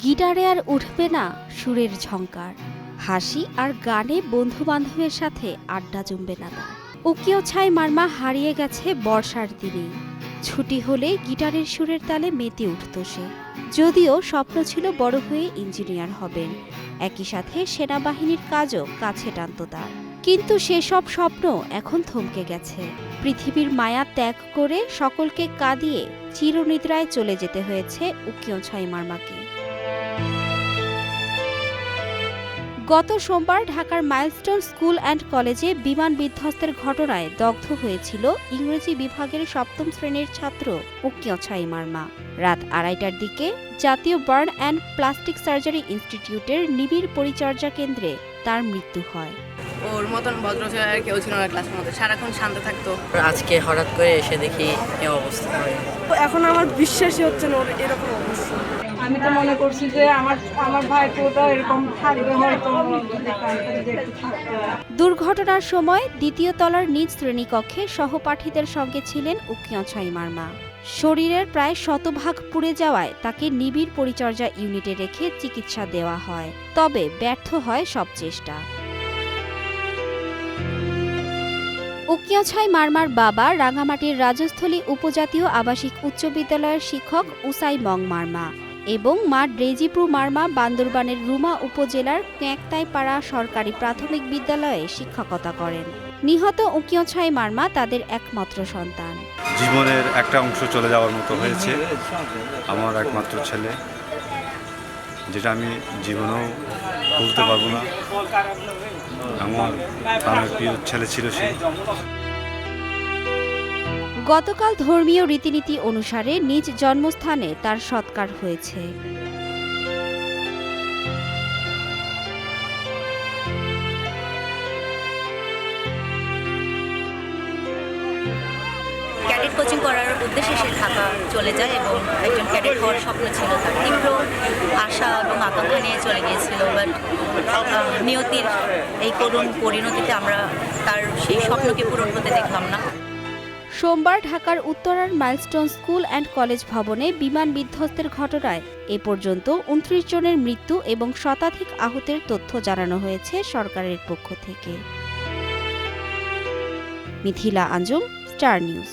গিটারে আর উঠবে না সুরের ঝংকার, হাসি আর গানে বন্ধু বান্ধবের সাথে আড্ডা জমবে না তার। উকিও ছাই মারমা হারিয়ে গেছে বর্ষার দিনেই। ছুটি হলে গিটারের সুরের তালে মেতে উঠত সে। যদিও স্বপ্ন ছিল বড় হয়ে ইঞ্জিনিয়ার হবেন, একই সাথে সেনাবাহিনীর কাজও কাছে টানত তার। কিন্তু সেসব স্বপ্ন এখন থমকে গেছে। পৃথিবীর মায়া ত্যাগ করে সকলকে কাঁদিয়ে চিরনিদ্রায় চলে যেতে হয়েছে উকিও ছাই মারমাকে। গত সোমবার ঢাকার মাইলস্টোন স্কুল অ্যান্ড কলেজে বিমান বিধ্বস্তের ঘটনায় দগ্ধ হয়েছিল ইংরেজি বিভাগের ৭ম শ্রেণীর ছাত্র উকিও ছাই মারমা। রাত ২:৩০টার দিকে জাতীয় বার্ন অ্যান্ড প্লাস্টিক সার্জারি ইনস্টিটিউটের নিবিড় পরিচর্যা কেন্দ্রে তার মৃত্যু হয়। ওর মতন ভদ্র ছেলে আর কেউ ছিল না ক্লাসের মধ্যে, সারাক্ষণ শান্ত থাকতো। আজকে হঠাৎ করে এসে দেখি এই অবস্থা হয়। এখন আমার বিশ্বাসই হচ্ছে না ওর এরকম অবস্থা। আমি তো মনে করছি যে আমার ভাইপোটা এরকম থাকবে হয়তো। দুর্ঘটনার সময় দ্বিতীয় তলার নিজ শ্রেণীকক্ষে সহপাঠীদের সঙ্গে ছিলেন উকিও ছাই মারমা। শরীরের প্রায় শতভাগ পুড়ে যাওয়ায় তাকে নিবিড় পরিচর্যা ইউনিটে রেখে চিকিৎসা দেওয়া হয়, তবে ব্যর্থ হয় সব চেষ্টা। উকিও ছাই মারমার বাবা রাঙামাটির রাজস্থলী উপজাতীয় আবাসিক উচ্চ বিদ্যালয়ের শিক্ষক উসাই মং মারমা এবং মা ড্রেজিপ্রু মারমা বান্দরবানের রুমা উপজেলার ক্যাঁকতাইপাড়া সরকারি প্রাথমিক বিদ্যালয়ে শিক্ষকতা করেন। নিহত উকিও ছাই মারমা তাদের একমাত্র সন্তান। জীবনের একটা অংশ চলে যাওয়ার মতো হয়েছে। আমার একমাত্র ছেলে, যেটা আমি জীবনেও ভুলতে পারবো না। আমার প্রাণের প্রিয় ছেলে ছিল সে। গতকাল ধর্মীয় রীতিনীতি অনুসারে নিজ জন্মস্থানে তার সৎকার হয়েছে। ক্যাডেট কোচিং করার উদ্দেশ্যে সে ঢাকা চলে যায় এবং একজন ক্যাডেট হওয়ার স্বপ্ন ছিল তার। তীব্র আশা এবং আকাঙ্ক্ষা নিয়ে চলে গিয়েছিল, বাট নিয়তির এই করুণ পরিণতিতে আমরা তার সেই স্বপ্নকে পূরণ হতে দেখলাম না। সোমবার ঢাকার উত্তরার মাইলস্টোন স্কুল অ্যান্ড কলেজ ভবনে বিমান বিধ্বস্তের ঘটনায় এ পর্যন্ত ২৯ জনের মৃত্যু এবং শতাধিক আহতের তথ্য জানানো হয়েছে সরকারের পক্ষ থেকে। Mithila Anjum, star news.